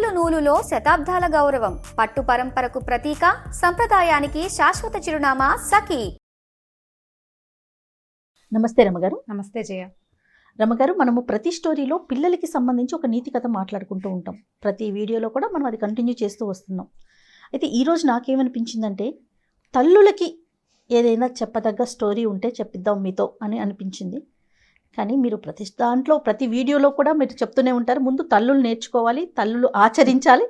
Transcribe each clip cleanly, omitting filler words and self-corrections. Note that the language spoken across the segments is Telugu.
నూలు నూలులో శతాబ్దాల గౌరవం, పట్టు పరంపరకు ప్రతీక, సంప్రదాయానికి శాశ్వత చిరునామా సఖీ. నమస్తే రమగారు. నమస్తే జయ. రమగారు, మనము ప్రతి స్టోరీలో పిల్లలకి సంబంధించి ఒక నీతి కథ మాట్లాడుకుంటూ ఉంటాం. ప్రతి వీడియోలో కూడా మనం అది కంటిన్యూ చేస్తూ వస్తున్నాం. అయితే ఈరోజు నాకేమనిపించిందంటే, తల్లులకి ఏదైనా చెప్పదగ్గ స్టోరీ ఉంటే చెప్పిద్దాం మీతో అని అనిపించింది. కానీ మీరు ప్రతి దాంట్లో ప్రతి వీడియోలో కూడా మీరు చెప్తూనే ఉంటారు, ముందు తల్లులు నేర్చుకోవాలి, తల్లులు ఆచరించాలి,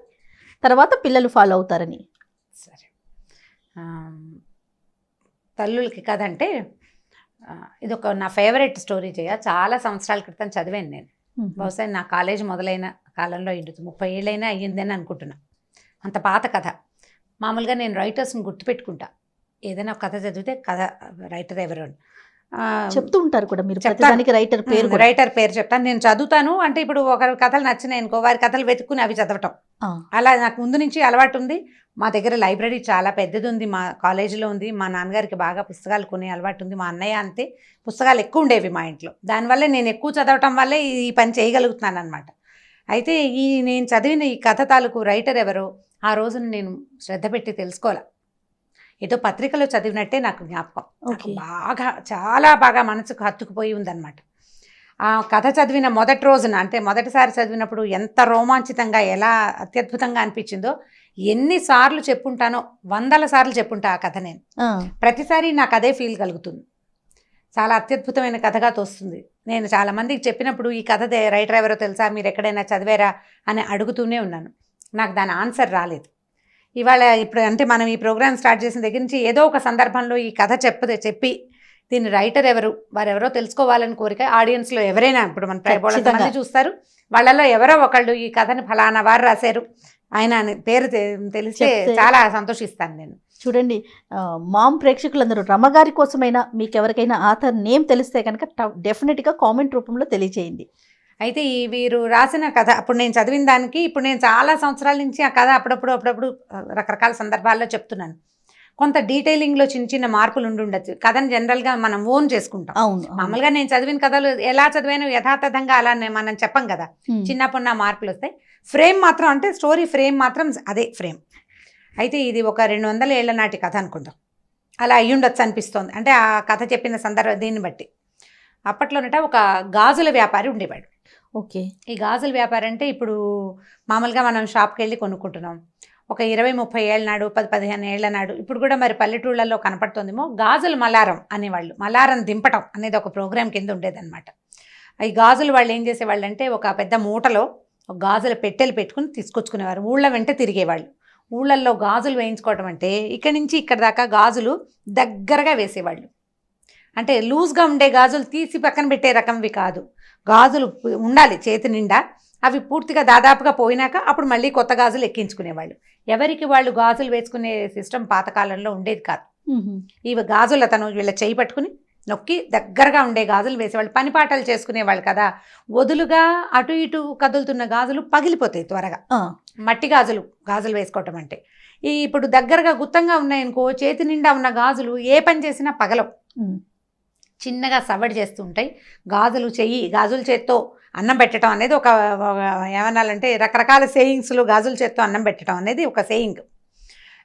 తర్వాత పిల్లలు ఫాలో అవుతారని. సరే, తల్లులకి కథ అంటే ఇది ఒక నా ఫేవరెట్ స్టోరీ జయ. చాలా సంవత్సరాల క్రితం చదివాను నేను. బహుశా నా కాలేజ్ మొదలైన కాలంలో 30 ఏళ్ళైనా అయ్యిందని అనుకుంటున్నా. అంత పాత కథ. మామూలుగా నేను రైటర్స్ని గుర్తుపెట్టుకుంటా. ఏదైనా ఒక కథ చదివితే కథ రైటర్ ఎవరు అని చెప్తూ ఉంటారు కూడా మీరు. ప్రతిదానికి రైటర్ పేరు చెప్తాను. నేను చదువుతాను అంటే ఇప్పుడు ఒకరి కథలు నచ్చినాయి అనుకో, వారి కథలు వెతుక్కుని అవి చదవటం, అలా నాకు ముందు నుంచి అలవాటు ఉంది. మా దగ్గర లైబ్రరీ చాలా పెద్దది ఉంది, మా కాలేజీలో ఉంది. మా నాన్నగారికి బాగా పుస్తకాలు కొనే అలవాటు ఉంది. మా అన్నయ్య అంతే, పుస్తకాలు ఎక్కువ ఉండేవి మా ఇంట్లో. దానివల్ల నేను ఎక్కువ చదవటం వల్లే ఈ పని చేయగలుగుతున్నాను అనమాట. అయితే నేను చదివిన ఈ కథ తాలూకు రైటర్ ఎవరో ఆ రోజున నేను శ్రద్ధ పెట్టి తెలుసుకోవాలి. ఏదో పత్రికలో చదివినట్టే నాకు జ్ఞాపకం. నాకు బాగా చాలా బాగా మనసుకు హత్తుకుపోయి ఉందన్నమాట. ఆ కథ చదివిన మొదటి రోజున, అంటే మొదటిసారి చదివినప్పుడు ఎంత రోమాంచితంగా, ఎలా అత్యద్భుతంగా అనిపించిందో ఎన్నిసార్లు చెప్పుంటానో, 100 సార్లు చెప్పుంటా ఆ కథ. నేను ప్రతిసారి నాకు అదే ఫీల్ కలుగుతుంది. చాలా అత్యద్భుతమైన కథగా తోస్తుంది. నేను చాలామందికి చెప్పినప్పుడు ఈ కథ రైటర్ ఎవరో తెలుసా, మీరు ఎక్కడైనా చదివారా అని అడుగుతూనే ఉన్నాను. నాకు దాని ఆన్సర్ రాలేదు. ఇవాళ ఇప్పుడు అంటే మనం ఈ ప్రోగ్రామ్ స్టార్ట్ చేసిన దగ్గర నుంచి ఏదో ఒక సందర్భంలో ఈ కథ చెప్పి దీని రైటర్ ఎవరు, వారెవరో తెలుసుకోవాలని కోరిక ఆడియన్స్లో ఎవరైనా, ఇప్పుడు మన మంది చూస్తారు, వాళ్ళలో ఎవరో ఒకళ్ళు ఈ కథని ఫలానా వారు రాశారు ఆయన పేరు తెలిస్తే చాలా సంతోషిస్తాను నేను. చూడండి, మామ్ ప్రేక్షకులందరూ రమగారి కోసమైనా మీకు ఎవరికైనా ఆథర్ నేమ్ తెలిస్తే కనుక డెఫినెట్గా కామెంట్ రూపంలో తెలియజేయండి. అయితే వీరు రాసిన కథ అప్పుడు నేను చదివిన దానికి, ఇప్పుడు నేను చాలా సంవత్సరాల నుంచి ఆ కథ అప్పుడప్పుడు రకరకాల సందర్భాల్లో చెప్తున్నాను. కొంత డీటెయిలింగ్లో చిన్న మార్పులు ఉండొచ్చు. కథను జనరల్గా మనం ఓన్ చేసుకుంటాం. మామూలుగా నేను చదివిన కథలు ఎలా చదివాను యథాతథంగా అలా మనం చెప్పం కదా, చిన్నప్పుడు మార్పులు వస్తాయి. ఫ్రేమ్ మాత్రం, అంటే స్టోరీ ఫ్రేమ్ మాత్రం అదే ఫ్రేమ్. అయితే ఇది ఒక 200 ఏళ్ల నాటి కథ అనుకుందాం, అలా అయ్యుండొచ్చు అనిపిస్తోంది. అంటే ఆ కథ చెప్పిన సందర్భం దీన్ని బట్టి. అప్పట్లోనట ఒక గాజుల వ్యాపారి ఉండేవాడు. ఓకే. ఈ గాజుల వ్యాపారం అంటే ఇప్పుడు మామూలుగా మనం షాప్కి వెళ్ళి కొనుక్కుంటున్నాం. ఒక 20-30 ఏళ్ళ నాడు, 10-15 ఏళ్ల నాడు, ఇప్పుడు కూడా మరి పల్లెటూళ్ళల్లో కనపడుతుందేమో, గాజుల మలారం అనేవాళ్ళు. మలారం దింపటం అనేది ఒక ప్రోగ్రాం కింద ఉండేదన్నమాట. ఈ గాజులు వాళ్ళు ఏం చేసేవాళ్ళు అంటే, ఒక పెద్ద మూటలో ఒక గాజుల పెట్టెలు పెట్టుకుని తీసుకొచ్చుకునేవారు. ఊళ్ళ వెంట తిరిగేవాళ్ళు. ఊళ్ళల్లో గాజులు వేయించుకోవటం అంటే ఇక్కడి నుంచి ఇక్కడ దాకా గాజులు దగ్గరగా వేసేవాళ్ళు. అంటే లూజ్గా ఉండే గాజులు తీసి పక్కన పెట్టే రకంవి కాదు, గాజులు ఉండాలి చేతి నిండా. అవి పూర్తిగా దాదాపుగా పోయినాక అప్పుడు మళ్ళీ కొత్త గాజులు ఎక్కించుకునేవాళ్ళు. ఎవరికి వాళ్ళు గాజులు వేసుకునే సిస్టమ్ పాతకాలంలో ఉండేది కాదు. ఇవి గాజులు అతను వీళ్ళ చేయి పట్టుకుని నొక్కి దగ్గరగా ఉండే గాజులు వేసేవాళ్ళు. పనిపాటలు చేసుకునేవాళ్ళు కదా, వదులుగా అటు ఇటు కదులుతున్న గాజులు పగిలిపోతాయి త్వరగా. మట్టి గాజులు వేసుకోవటం అంటే, ఇప్పుడు దగ్గరగా గుత్తంగా ఉన్నాయనుకో, చేతి నిండా ఉన్న గాజులు ఏ పని చేసినా పగలవు, చిన్నగా సవడి చేస్తూ ఉంటాయి. గాజుల చేత్తో అన్నం పెట్టడం అనేది ఒక ఏమనాలంటే రకరకాల సేయింగ్స్లో గాజుల చేత్తో అన్నం పెట్టడం అనేది ఒక సేయింగ్.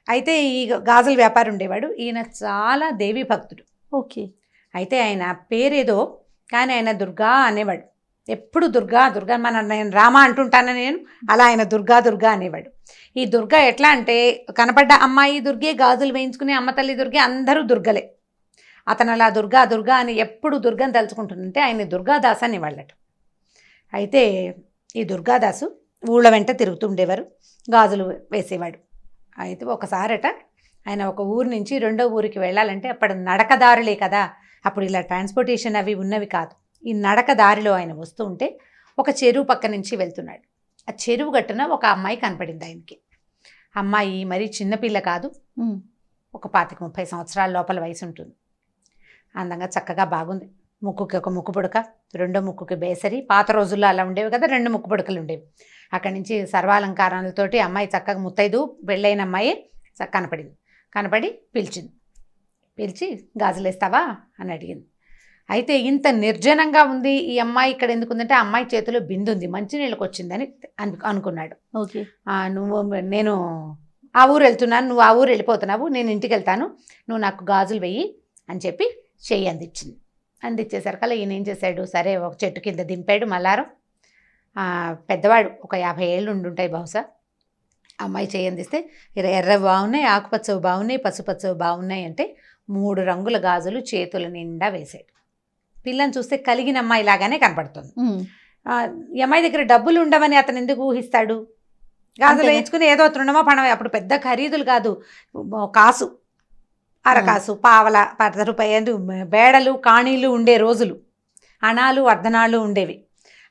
అయితే ఈ గాజుల వ్యాపారి ఉండేవాడు. ఈయన చాలా దేవీ భక్తుడు. ఓకే. అయితే ఆయన పేరేదో కానీ ఆయన దుర్గా అనేవాడు. ఎప్పుడు దుర్గా నేను రామ అంటుంటాను నేను, అలా ఆయన దుర్గా అనేవాడు. ఈ దుర్గా ఎట్లా అంటే, కనపడ్డ అమ్మాయి దుర్గే, గాజులు వేయించుకునే అమ్మ తల్లి దుర్గే, అందరూ దుర్గలే. అతను అలా దుర్గా అని ఎప్పుడు దుర్గని తలుచుకుంటుందంటే ఆయన దుర్గాదాస్ అనేవాళ్ళట. అయితే ఈ దుర్గాదాసు ఊళ్ళ వెంట తిరుగుతుండేవారు, గాజులు వేసేవాడు. అయితే ఒకసారట ఆయన ఒక ఊరు నుంచి రెండో ఊరికి వెళ్ళాలంటే, అప్పుడు నడకదారులే కదా, అప్పుడు ఇలా ట్రాన్స్పోర్టేషన్ అవి ఉన్నవి కాదు. ఈ నడక దారిలో ఆయన వస్తూ ఉంటే ఒక చెరువు పక్క నుంచి వెళ్తున్నాడు. ఆ చెరువు గట్టున ఒక అమ్మాయి కనపడింది ఆయనకి. అమ్మాయి మరీ చిన్నపిల్ల కాదు, ఒక 25-30 సంవత్సరాల లోపల వయసు ఉంటుంది. అందంగా చక్కగా బాగుంది. ముక్కుకి ఒక ముక్కు పుడక, రెండో ముక్కుకి బేసరి. పాత రోజుల్లో అలా ఉండేవి కదా, 2 ముక్కు పుడకలు ఉండేవి. అక్కడి నుంచి సర్వాలంకారాలతోటి అమ్మాయి చక్కగా ముత్తైదు పెళ్ళైన అమ్మాయి కనపడి పిలిచి గాజులు వేస్తావా అని అడిగింది. అయితే ఇంత నిర్జనంగా ఉంది ఈ అమ్మాయి ఇక్కడ ఎందుకు ఉందంటే ఆ అమ్మాయి చేతిలో బిందు ఉంది, మంచినీళ్ళకి వచ్చిందని అనుకున్నాడు. ఓకే. నేను ఆ ఊరు వెళ్తున్నాను, నువ్వు ఆ ఊరు వెళ్ళిపోతున్నావు, నేను ఇంటికి వెళ్తాను, నువ్వు నాకు గాజులు వెయ్యి అని చెప్పి చెయ్యి అందించింది. అందించేసరికల్లా ఈయన ఏం చేశాడు, సరే ఒక చెట్టు కింద దింపాడు మల్లారం. పెద్దవాడు ఒక 50 ఏళ్ళు ఉండుంటాయి బహుశా. అమ్మాయి చెయ్యి అందిస్తే ఎర్రవి బాగున్నాయి, ఆకుపచ్చవి బాగున్నాయి, పసుపచ్చవి బాగున్నాయి అంటే 3 రంగుల గాజులు చేతుల నిండా వేశాడు. పిల్లని చూస్తే కలిగిన అమ్మాయి లాగానే కనపడుతుంది. ఈ అమ్మాయి దగ్గర డబ్బులు ఉండవని అతను ఎందుకు ఊహిస్తాడు? గాజులు వేయించుకుని ఏదో తృణమో పణమో, అప్పుడు పెద్ద ఖరీదులు కాదు, కాసు, అరకాసు, పావల, 10 రూపాయలు బేడలు కాణీలు ఉండే రోజులు, అణాలు అర్ధనాళ్ళు ఉండేవి.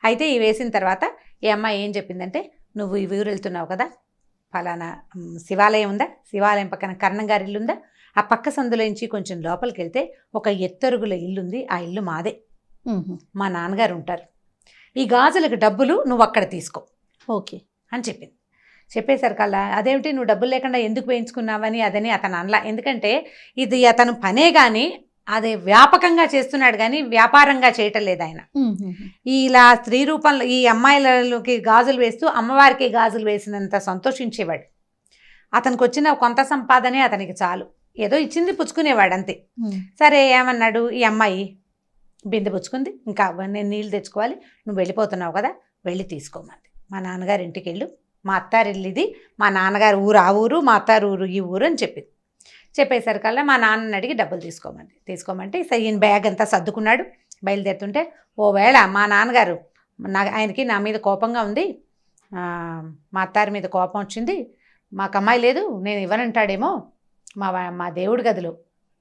అయితే ఇవి వేసిన తర్వాత ఈ అమ్మాయి ఏం చెప్పిందంటే, నువ్వు ఈ ఊరు వెళ్తున్నావు కదా, ఫలానా శివాలయం ఉందా, శివాలయం పక్కన కర్ణం గారి ఇల్లు ఉందా, ఆ పక్క సందులోంచి కొంచెం లోపలికి వెళ్తే ఒక ఎత్తరుగుల ఇల్లు ఉంది, ఆ ఇల్లు మాదే, మా నాన్నగారు ఉంటారు, ఈ గాజులకు డబ్బులు నువ్వు అక్కడ తీసుకో ఓకే అని చెప్పింది. చెప్పేసరికల్లా అదేమిటి నువ్వు డబ్బులు లేకుండా ఎందుకు వేయించుకున్నావని అదని అతను అనలా. ఎందుకంటే ఇది అతను పనే కానీ అది వ్యాపకంగా చేస్తున్నాడు కానీ వ్యాపారంగా చేయటం లేదు ఆయన. ఇలా స్త్రీ రూపంలో ఈ అమ్మాయిలకి గాజులు వేస్తూ అమ్మవారికి గాజులు వేసినంత సంతోషించేవాడు. అతనికి వచ్చిన కొంత సంపాదనే అతనికి చాలు, ఏదో ఇచ్చింది పుచ్చుకునేవాడు అంతే. సరే ఏమన్నాడు, ఈ అమ్మాయి బిందె పుచ్చుకుంది, ఇంకా నేను నీళ్ళు తెచ్చుకోవాలి, నువ్వు వెళ్ళిపోతున్నావు కదా, వెళ్ళి తీసుకోమంది. మా నాన్నగారి ఇంటికి వెళ్ళు, మా అత్తారిల్లు ఇది, మా నాన్నగారు ఊరు ఆ ఊరు, మా అత్తారు ఊరు ఈ ఊరు అని చెప్పింది. చెప్పేసరికల్లా మా నాన్నని అడిగి డబ్బులు తీసుకోమంటే ఈయన బ్యాగ్ అంతా సర్దుకున్నాడు. బయలుదేరుతుంటే ఓవేళ మా నాన్నగారు ఆయనకి నా మీద కోపంగా ఉంది, మా అత్తారి మీద కోపం వచ్చింది, మాకు అమ్మాయి లేదు నేను ఇవ్వనంటాడేమో, మా దేవుడి గదిలో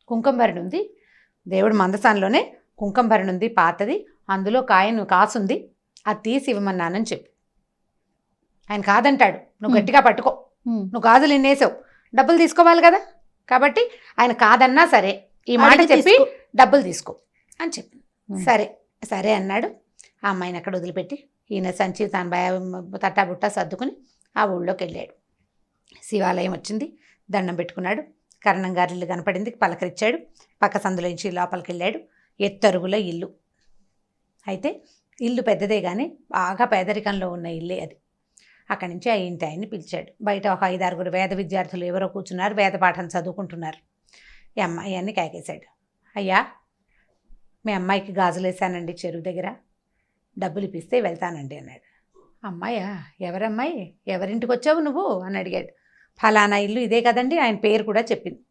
కుంకుమ భరణి ఉంది, దేవుడి మందసాన్లోనే కుంకుమ భరణి ఉంది పాతది, అందులో కాసుంది, అది తీసి ఇవ్వమన్నానని చెప్పు. ఆయన కాదంటాడు, నువ్వు గట్టిగా పట్టుకో, నువ్వు గాజులు ఇన్నేసావు, డబ్బులు తీసుకోవాలి కదా, కాబట్టి ఆయన కాదన్నా సరే ఈ మాట చెప్పి డబ్బులు తీసుకో అని చెప్పి సరే సరే అన్నాడు. ఆ అమ్మాయిని అక్కడ వదిలిపెట్టి ఈయన సంచి తన తట్టాబుట్టా సర్దుకుని ఆ ఊళ్ళోకి వెళ్ళాడు. శివాలయం వచ్చింది, దండం పెట్టుకున్నాడు, కర్ణం గారి ఇల్లు కనపడింది, పలకరించాడు, పక్క సందులోంచి లోపలికి వెళ్ళాడు. ఎత్తరుగుల ఇల్లు. అయితే ఇల్లు పెద్దదే కానీ బాగా పేదరికంలో ఉన్న ఇల్లే అది. అక్కడి నుంచి ఆ ఇంటి ఆయన్ని పిలిచాడు. బయట ఒక 5-6 వేద విద్యార్థులు ఎవరో కూర్చున్నారు, వేద పాఠం చదువుకుంటున్నారు. ఈ అమ్మాయి అన్ని కాకేశాడు. అయ్యా మీ అమ్మాయికి గాజులు వేసానండి చెరువు దగ్గర, డబ్బులు ఇప్పిస్తే వెళ్తానండి అన్నాడు. అమ్మాయా, ఎవరమ్మాయి, ఎవరింటికి వచ్చావు నువ్వు అని అడిగాడు. ఫలానా ఇల్లు ఇదే కదండి, ఆయన పేరు కూడా చెప్పింది.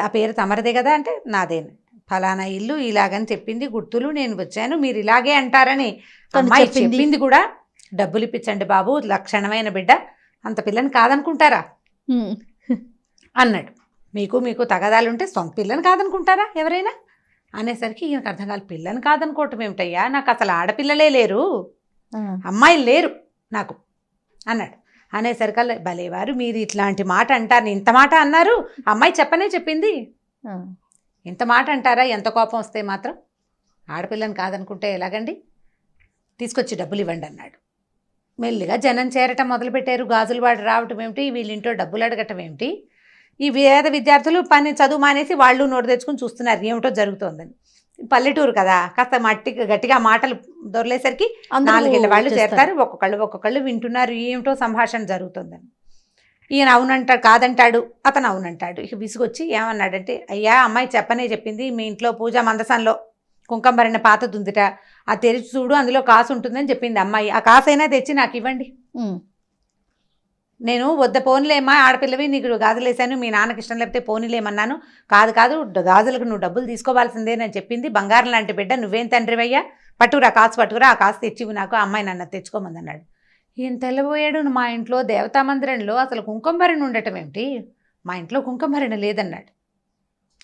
ఆ పేరు తమరదే కదా అంటే నాదేనా, ఫలానా ఇల్లు ఇలాగని చెప్పింది, గుర్తులు నేను వచ్చాను, మీరు ఇలాగే అంటారని అమ్మాయి చెప్పింది కూడా. డబ్బులు ఇప్పించండి బాబు, లక్షణమైన బిడ్డ, అంత పిల్లని కాదనుకుంటారా అన్నాడు. మీకు తగదాలుంటే సొంత పిల్లని కాదనుకుంటారా ఎవరైనా అనేసరికి ఈయనకు అర్థం కాదు. పిల్లని కాదనుకోవటం ఏమిటయ్యా, నాకు అసలు ఆడపిల్లలే లేరు, అమ్మాయిలు లేరు నాకు అన్నాడు. అనేసరికల్లా భలేవారు మీరు ఇట్లాంటి మాట అంటారు, ఇంత మాట అన్నారు, అమ్మాయి చెప్పనే చెప్పింది, ఇంత మాట అంటారా, ఎంత కోపం వస్తే మాత్రం, ఆడపిల్లని కాదనుకుంటే ఎలాగండి, తీసుకొచ్చి డబ్బులు ఇవ్వండి అన్నాడు. మెల్లిగా జనం చేరటం మొదలుపెట్టారు. గాజులు వాడు రావటం ఏమిటి, వీళ్ళింటో డబ్బులు అడగటం ఏమిటి, ఈ వేద విద్యార్థులు చదువు మానేసి వాళ్ళు నోటు తెచ్చుకుని చూస్తున్నారు ఏమిటో జరుగుతోందని. పల్లెటూరు కదా, కాస్త గట్టిగా మాటలు దొరలేసరికి 4 ఏళ్ళ వాళ్ళు చేరతారు, ఒక్కొక్కళ్ళు వింటున్నారు ఏమిటో సంభాషణ జరుగుతుందని. ఈయన అవునంటాడు, కాదంటాడు, అతను అవునంటాడు. ఇక విసుగొచ్చి ఏమన్నాడంటే, అయ్యా అమ్మాయి చెప్పనే చెప్పింది, మీ ఇంట్లో పూజా మందసంలో కుంకుమ భరిన పాతది ఉందిట, అది తెరిచి చూడు, అందులో కాసు ఉంటుందని చెప్పింది అమ్మాయి, ఆ కాసైనా తెచ్చి నాకు ఇవ్వండి. నేను వద్ద పోనీలేమ్మా, ఆడపిల్లవి, నీకు గాజులు వేసాను, మీ నాన్నకి ఇష్టం లేకపోతే పోనీలేమన్నాను, కాదు గాజులకు నువ్వు డబ్బులు తీసుకోవాల్సిందేనని చెప్పింది, బంగారం లాంటి బిడ్డ, నువ్వేం తండ్రివయ్యా, పట్టుకురా ఆ కాసు తెచ్చివి నాకు, అమ్మాయి నన్ను తెచ్చుకోమంది అన్నాడు. ఈయన తెల్లబోయాడు. మా ఇంట్లో దేవతా మందిరంలో అసలు కుంకుమ భరిణి ఉండటం ఏమిటి, మా ఇంట్లో కుంకుమ భరిణి లేదన్నాడు.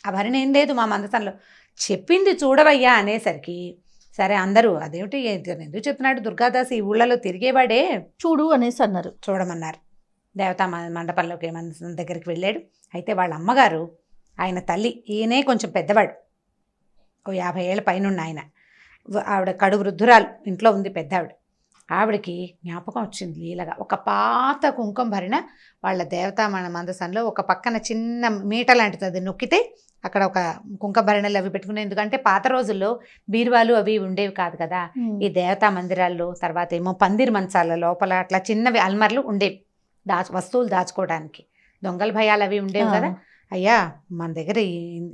ఆ భరిణి ఏం లేదు మా మందసంలో, చెప్పింది చూడవయ్యా అనేసరికి సరే అందరూ అదేమిటి ఎందుకు చెప్తున్నాడు, దుర్గాదాస్ ఈ ఊళ్ళలో తిరిగేవాడే, చూడు అనేసి అన్నారు. చూడమన్నారు. దేవతా మండపంలోకి మందసం దగ్గరికి వెళ్ళాడు. అయితే వాళ్ళ అమ్మగారు ఆయన తల్లి, ఈయనే కొంచెం పెద్దవాడు, ఓ 50 ఏళ్ళ పైన ఆయన, ఆవిడ కడు వృద్ధురాలు, ఇంట్లో ఉంది పెద్ద ఆవిడ. ఆవిడకి జ్ఞాపకం వచ్చింది లీలగా. ఒక పాత కుంకుమ భరిణ వాళ్ళ దేవతా మందసంలో ఒక పక్కన చిన్న మీట లాంటిది, అది నొక్కితే అక్కడ ఒక కుంకుమ భరణలు అవి పెట్టుకునే. ఎందుకంటే పాత రోజుల్లో బీరువాలు అవి ఉండేవి కాదు కదా. ఈ దేవతా మందిరాల్లో, తర్వాత ఏమో పందిరి మంచాల లోపల అట్లా చిన్నవి అల్మర్లు ఉండేవి వస్తువులు దాచుకోవడానికి. దొంగల భయాలు అవి ఉండేవి కదా. అయ్యా మన దగ్గర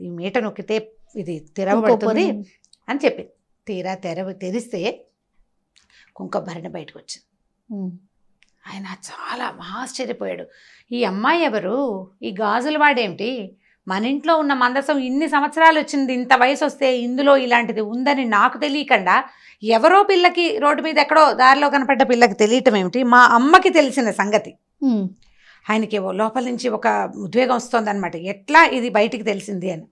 ఈ మీట నొక్కితే ఇది తెరవబడుతుంది అని చెప్పింది. తీరా తెరిస్తే కుంకుమ భరణ బయటకు వచ్చింది. ఆయన చాలా ఆశ్చర్యపోయాడు. ఈ అమ్మాయి ఎవరు, ఈ గాజులు వాడేమిటి, మన ఇంట్లో ఉన్న మందసం ఇన్ని సంవత్సరాలు వచ్చింది, ఇంత వయసు వస్తే ఇందులో ఇలాంటిది ఉందని నాకు తెలియకుండా ఎవరో పిల్లకి రోడ్డు మీద ఎక్కడో దారిలో కనపడ్డ పిల్లకి తెలియటం ఏమిటి, మా అమ్మకి తెలిసిన సంగతి. ఆయనకి లోపల నుంచి ఒక ఉద్వేగం వస్తుంది అనమాట, ఎట్లా ఇది బయటికి తెలిసింది అని.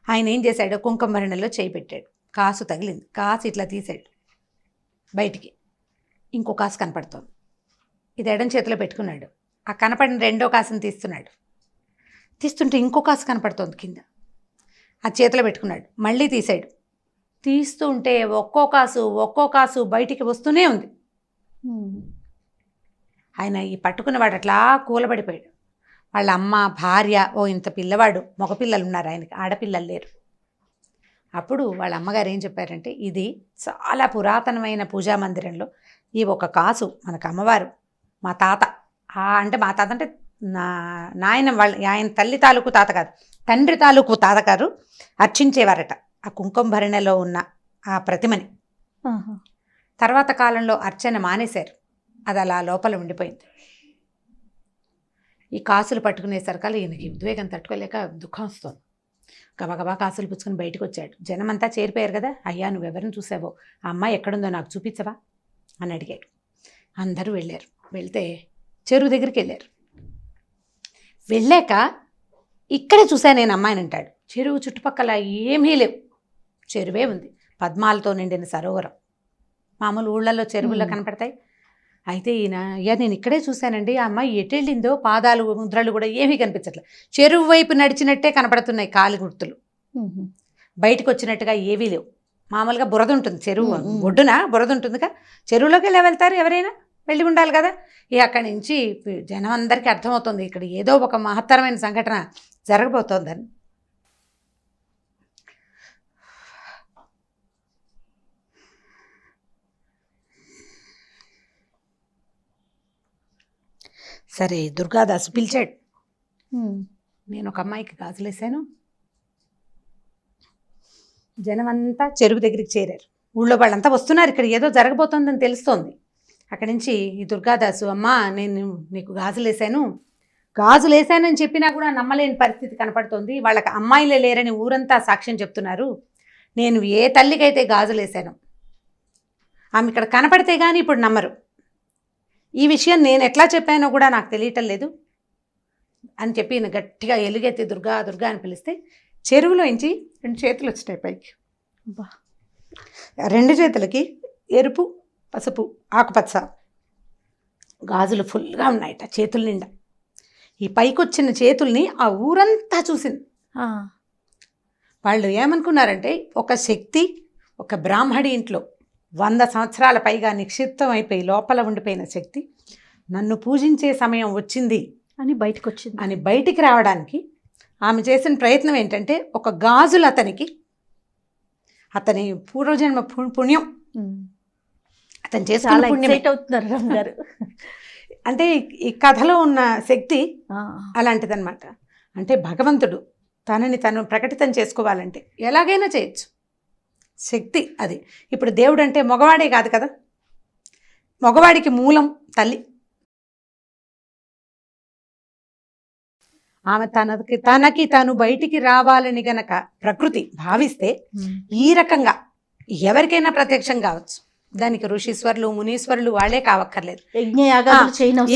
ఆయన ఏం చేశాడు, కుంకుమ భరణలో చేయి పెట్టాడు. కాసు తగిలింది. కాసు ఇట్లా తీసాడు బయటికి. ఇంకో కాసు కనపడుతోంది. ఇది ఎడం చేతిలో పెట్టుకున్నాడు. ఆ కనపడిన రెండో కాసుని తీస్తుంటే ఇంకో కాసు కనపడుతోంది కింద. ఆ చేతిలో పెట్టుకున్నాడు. మళ్ళీ తీసాడు. తీస్తూ ఉంటే ఒక్కో కాసు బయటికి వస్తూనే ఉంది. ఆయన ఈ పట్టుకున్నవాడు అట్లా కూలబడిపోయాడు. వాళ్ళ అమ్మ, భార్య, ఇంత పిల్లవాడు, మగపిల్లలు ఉన్నారు ఆయనకి, ఆడపిల్లలు లేరు. అప్పుడు వాళ్ళ అమ్మగారు ఏం చెప్పారంటే, ఇది చాలా పురాతనమైన పూజా మందిరంలో ఈ ఒక కాసు మనకు అమ్మవారు, మా తాత అంటే నాయన వాళ్ళ ఆయన తల్లి తాలూకు తాత కాదు, తండ్రి తాలూకు తాతగారు అర్చించేవారట ఆ కుంకుమ భరణలో ఉన్న ఆ ప్రతిమని. తర్వాత కాలంలో అర్చన మానేశారు. అది అలా లోపల ఉండిపోయింది. ఈ కాసులు పట్టుకునేసరికల్లా ఈయనకి ఉద్వేగం తట్టుకోలేక దుఃఖం వస్తుంది. గబగబా కాసులు పుచ్చుకొని బయటకు వచ్చాడు. జనమంతా చేరిపోయారు కదా. అయ్యా నువ్వెవరిని చూసావో, ఆ అమ్మాయి ఎక్కడుందో నాకు చూపించవా అని అడిగాడు. అందరూ వెళ్ళారు. వెళ్తే చెరువు దగ్గరికి వెళ్ళారు. వెళ్ళాక ఇక్కడే చూసా నేను అమ్మాయిని అంటాడు. చెరువు చుట్టుపక్కల ఏమీ లేవు, చెరువే ఉంది, పద్మాలతో నిండిన సరోవరం. మామూలు ఊళ్ళల్లో చెరువుల్లో కనపడతాయి. అయితే ఈయన, అయ్యా నేను ఇక్కడే చూశానండి, ఆ అమ్మాయి ఎటు వెళ్ళిందో, పాదాలు ముద్రలు కూడా ఏమీ కనిపించట్లేదు, చెరువు వైపు నడిచినట్టే కనపడుతున్నాయి కాలి గుర్తులు, బయటకు వచ్చినట్టుగా ఏవీ లేవు. మామూలుగా బురద ఉంటుంది చెరువు ఒడ్డున, బురద ఉంటుందిగా, చెరువులోకి వెళ్ళి వెళ్తారు ఎవరైనా, వెళ్ళి ఉండాలి కదా. అక్కడి నుంచి జనం అందరికీ అర్థమవుతుంది ఇక్కడ ఏదో ఒక మహత్తరమైన సంఘటన జరగబోతోందని. సరే దుర్గాదాసు పిలిచాడు. నేను ఒక అమ్మాయికి గాజులేసాను. జనమంతా చెరువు దగ్గరికి చేరారు. ఊళ్ళో వాళ్ళంతా వస్తున్నారు, ఇక్కడ ఏదో జరగబోతోందని తెలుస్తోంది. అక్కడి నుంచి ఈ దుర్గాదాసు, అమ్మా నేను నీకు గాజులేసానని చెప్పినా కూడా నమ్మలేని పరిస్థితి కనపడుతోంది. వాళ్ళకి అమ్మాయిలే లేరని ఊరంతా సాక్ష్యం చెప్తున్నారు. నేను ఏ తల్లికైతే గాజులేసాను ఆమె ఇక్కడ కనపడితే కానీ ఇప్పుడు నమ్మరు. ఈ విషయం నేను ఎట్లా చెప్పానో కూడా నాకు తెలియటం లేదు అని చెప్పి గట్టిగా ఎలుగెత్తి దుర్గా దుర్గా అని పిలిస్తే చెరువులోంచి 2 చేతులు వచ్చినాయి పైకి. రెండు చేతులకి ఎరుపు, పసుపు, ఆకుపచ్చ గాజులు ఫుల్గా ఉన్నాయట చేతుల నిండా. ఈ పైకి వచ్చిన చేతుల్ని ఆ ఊరంతా చూసింది. వాళ్ళు ఏమనుకున్నారంటే ఒక శక్తి ఒక బ్రాహ్మడి ఇంట్లో 100 సంవత్సరాల పైగా నిక్షిప్తం అయిపోయి లోపల ఉండిపోయిన శక్తి నన్ను పూజించే సమయం వచ్చింది అని బయటికి రావడానికి ఆమె చేసిన ప్రయత్నం ఏంటంటే, ఒక గాజులు అతని పూర్వజన్మ పుణ్యం, అతను చేసిన పుణ్యం అవుతున్నారు అంటే ఈ కథలో ఉన్న శక్తి అలాంటిదన్నమాట. అంటే భగవంతుడు తనని తను ప్రకటితం చేసుకోవాలంటే ఎలాగైనా చేయొచ్చు, శక్తి అది. ఇప్పుడు దేవుడు అంటే మగవాడే కాదు కదా, మగవాడికి మూలం తల్లి. ఆమె తనకి తాను బయటికి రావాలని గనక ప్రకృతి భావిస్తే ఈ రకంగా ఎవరికైనా ప్రత్యక్షం కావచ్చు. దానికి ఋషీశ్వరులు, మునీశ్వరులు వాళ్ళే కావక్కర్లేదు,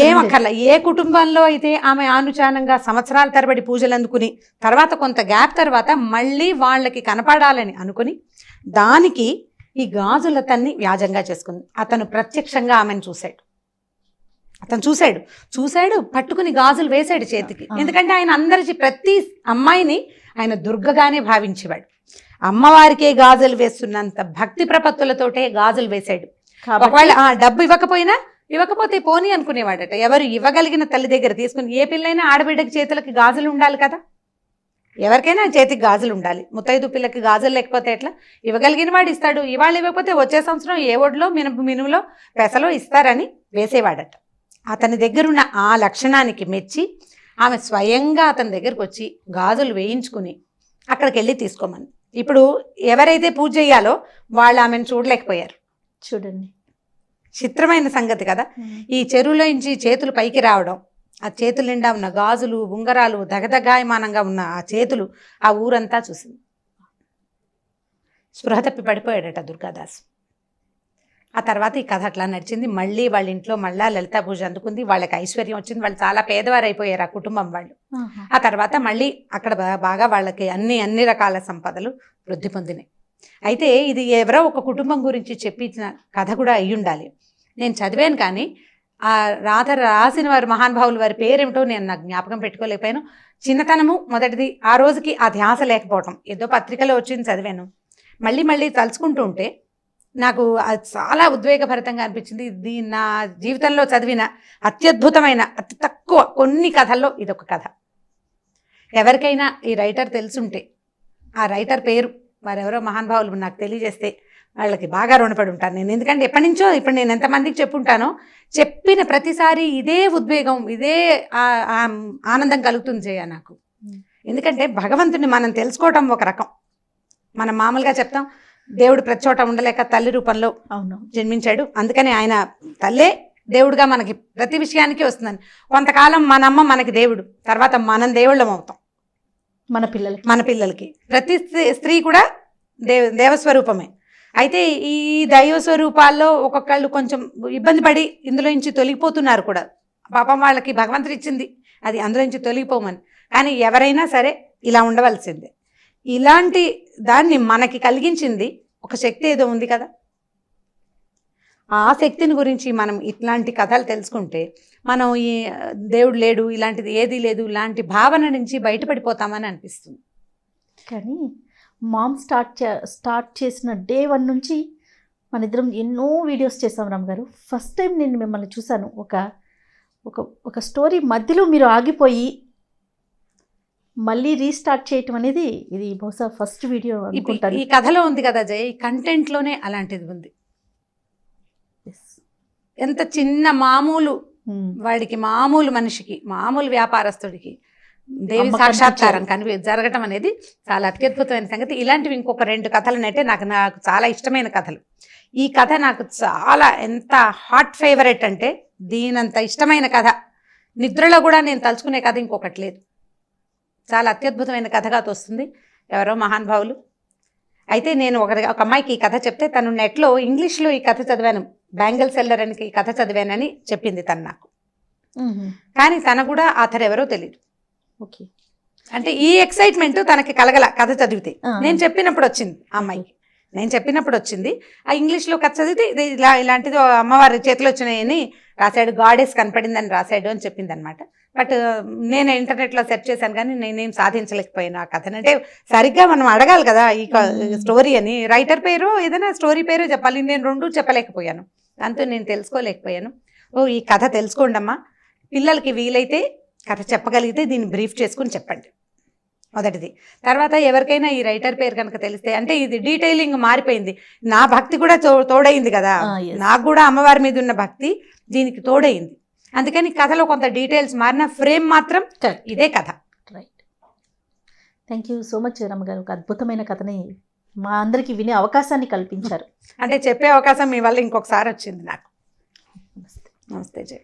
ఏమక్కర్లే. ఏ కుటుంబంలో అయితే ఆమె ఆనుచానంగా సంవత్సరాల తరబడి పూజలు అందుకుని తర్వాత కొంత గ్యాప్ తర్వాత మళ్ళీ వాళ్ళకి కనపడాలని అనుకుని దానికి ఈ గాజులతన్ని వ్యాజంగా చేసుకుంది. అతను ప్రత్యక్షంగా ఆమెను చూశాడు, పట్టుకుని గాజులు వేశాడు చేతికి. ఎందుకంటే ఆయన అందరి ప్రతి అమ్మాయిని ఆయన దుర్గగానే భావించేవాడు. అమ్మవారికే గాజులు వేస్తున్నంత భక్తి ప్రపత్తులతోటే గాజులు వేశాడు. ఒకవేళ డబ్బు ఇవ్వకపోతే పోనీ అనుకునేవాడట. ఎవరు ఇవ్వగలిగిన తల్లి దగ్గర తీసుకుని, ఏ పిల్లైనా ఆడబిడ్డకి చేతులకి గాజులు ఉండాలి కదా, ఎవరికైనా చేతికి గాజులు ఉండాలి. ముత్తైదు పిల్లకి గాజులు లేకపోతే ఎట్లా? ఇవ్వగలిగిన వాడు ఇస్తాడు. ఇవాళ ఇవ్వకపోతే వచ్చే సంవత్సరం ఏ ఒడిలో మినుములో పెసలో ఇస్తారని వేసేవాడట. అతని దగ్గరున్న ఆ లక్షణానికి మెచ్చి ఆమె స్వయంగా అతని దగ్గరకు వచ్చి గాజులు వేయించుకుని అక్కడికి వెళ్ళి తీసుకోమని. ఇప్పుడు ఎవరైతే పూజ చేయాలో వాళ్ళు ఆమెను చూడలేకపోయారు. చూడండి, చిత్రమైన సంగతి కదా. ఈ చెరువులో నుంచి చేతులు పైకి రావడం, ఆ చేతుల నిండా ఉన్న గాజులు, ఉంగరాలు, దగదగాయమానంగా ఉన్న ఆ చేతులు ఆ ఊరంతా చూసింది. స్పృహ తప్పి పడిపోయాడట దుర్గాదాసు. ఆ తర్వాత ఈ కథ అట్లా నడిచింది. మళ్ళీ వాళ్ళ ఇంట్లో మళ్ళా లలితా పూజ అందుకుంది. వాళ్ళకి ఐశ్వర్యం వచ్చింది. వాళ్ళు చాలా పేదవారు అయిపోయారు ఆ కుటుంబం వాళ్ళు. ఆ తర్వాత మళ్ళీ అక్కడ బాగా వాళ్ళకి అన్ని రకాల సంపదలు వృద్ధి పొందినాయి. అయితే ఇది ఎవరో ఒక కుటుంబం గురించి చెప్పించిన కథ కూడా అయ్యి ఉండాలి. నేను చదివాను, కానీ ఆ రాసిన వారి మహానుభావులు వారి పేరేమిటో నేను నాకు జ్ఞాపకం పెట్టుకోలేకపోయాను. చిన్నతనము మొదటిది, ఆ రోజుకి ఆ ధ్యాస లేకపోవటం. ఏదో పత్రికలో వచ్చింది చదివాను. మళ్ళీ తలుచుకుంటూ ఉంటే నాకు అది చాలా ఉద్వేగభరితంగా అనిపించింది. ఇది నా జీవితంలో చదివిన అత్యద్భుతమైన, అతి తక్కువ కొన్ని కథల్లో ఇదొక కథ. ఎవరికైనా ఈ రైటర్ తెలుసుంటే, ఆ రైటర్ పేరు వారెవరో మహానుభావులు నాకు తెలియజేస్తే వాళ్ళకి బాగా రుణపడి ఉంటాను నేను. ఎందుకంటే ఎప్పటి నుంచో ఇప్పుడు నేను ఎంతమందికి చెప్పుంటానో, చెప్పిన ప్రతిసారి ఇదే ఉద్వేగం, ఇదే ఆనందం కలుగుతుంది జయ నాకు. ఎందుకంటే భగవంతుని మనం తెలుసుకోవటం ఒక రకం. మనం మామూలుగా చెప్తాం దేవుడు ప్రతి చోట ఉండలేక తల్లి రూపంలో జన్మించాడు, అందుకని ఆయన తల్లే దేవుడుగా మనకి ప్రతి విషయానికి వస్తుందని. కొంతకాలం మన అమ్మ మనకి దేవుడు, తర్వాత మనం దేవుళ్ళం అవుతాం మన పిల్లలకి. ప్రతి స్త్రీ కూడా దేవస్వరూపమే. అయితే ఈ దైవ స్వరూపాల్లో ఒక్కొక్కళ్ళు కొంచెం ఇబ్బంది పడి ఇందులో నుంచి తొలగిపోతున్నారు కూడా. పాపం వాళ్ళకి భగవంతుడు ఇచ్చింది అది, అందులో నుంచి తొలగిపోమని. కానీ ఎవరైనా సరే ఇలా ఉండవలసిందే. ఇలాంటి దాన్ని మనకి కలిగించింది ఒక శక్తి ఏదో ఉంది కదా. ఆ శక్తిని గురించి మనం ఇట్లాంటి కథలు తెలుసుకుంటే మనం ఈ దేవుడు లేడు, ఇలాంటిది ఏదీ లేదు, ఇలాంటి భావన నుంచి బయటపడిపోతామని అనిపిస్తుంది. కానీ మామ్ స్టార్ట్ చేసిన డే 1 నుంచి మన ఇద్దరం ఎన్నో వీడియోస్ చేసాం రామ్ గారు. ఫస్ట్ టైం నేను మిమ్మల్ని చూశాను ఒక స్టోరీ మధ్యలో మీరు ఆగిపోయి మళ్ళీ రీస్టార్ట్ చేయటం అనేది ఇది బహుశా ఫస్ట్ వీడియో అనుకుంటాను. ఈ కథలో ఉంది కదా జయ, ఈ కంటెంట్లోనే అలాంటిది ఉంది. ఎంత చిన్న మామూలు వాడికి, మామూలు మనిషికి, మామూలు వ్యాపారస్తుడికి దేవి సాక్షాత్కారం జరగటం అనేది చాలా అత్యద్భుతమైన సంగతి. ఇలాంటివి ఇంకొక 2 కథలనంటే నాకు చాలా ఇష్టమైన కథలు. ఈ కథ నాకు చాలా ఎంత హాట్ ఫేవరెట్ అంటే, దీనంత ఇష్టమైన కథ నిద్రలో కూడా నేను తలుచుకునే కథ ఇంకొకటి లేదు. చాలా అత్యద్భుతమైన కథగా తోస్తుంది ఎవరో మహానుభావులు. అయితే నేను ఒక అమ్మాయికి ఈ కథ చెప్తే తను నెట్లో ఇంగ్లీష్లో ఈ కథ చదివాను, బ్యాంగిల్ సెల్లర్ అని ఈ కథ చదివానని చెప్పింది తను నాకు. కానీ తన కూడా ఆథర్ ఎవరో తెలియదు. ఓకే, అంటే ఈ ఎక్సైట్మెంట్ తనకి కలగల కథ చదివితే. నేను చెప్పినప్పుడు వచ్చింది ఆ అమ్మాయికి, నేను చెప్పినప్పుడు వచ్చింది. ఆ ఇంగ్లీష్లో కథ చదివితే ఇది ఇలాంటిది అమ్మవారి చేతిలో వచ్చినాయని రాశాడు, గాడెస్ కనపడిందని రాశాడు అని చెప్పింది అనమాట. బట్ నేను ఇంటర్నెట్లో సెర్చ్ చేశాను, కానీ నేనేం సాధించలేకపోయాను ఆ కథను. అంటే సరిగ్గా మనం అడగాలి కదా ఈ స్టోరీ అని, రైటర్ పేరు ఏదైనా స్టోరీ పేరు చెప్పాలి. నేను 2 చెప్పలేకపోయాను, దాంతో నేను తెలుసుకోలేకపోయాను. ఈ కథ తెలుసుకోండి అమ్మా, పిల్లలకి వీలైతే కథ చెప్పగలిగితే దీన్ని బ్రీఫ్ చేసుకుని చెప్పండి మొదటిది. తర్వాత ఎవరికైనా ఈ రైటర్ పేరు కనుక తెలిస్తే, అంటే ఇది డీటెయిలింగ్ మారిపోయింది, నా భక్తి కూడా తోడైంది కదా, నాకు కూడా అమ్మవారి మీద ఉన్న భక్తి దీనికి తోడైంది. అందుకని కథలో కొంత డీటెయిల్స్ మారిన, ఫ్రేమ్ మాత్రం ఇదే కథ. Right, thank you so much రమ్మ గారు. ఒక అద్భుతమైన కథని మా అందరికి వినే అవకాశాన్ని కల్పించారు. అంటే చెప్పే అవకాశం మీ వల్ల ఇంకొకసారి వచ్చింది నాకు. నమస్తే జయ.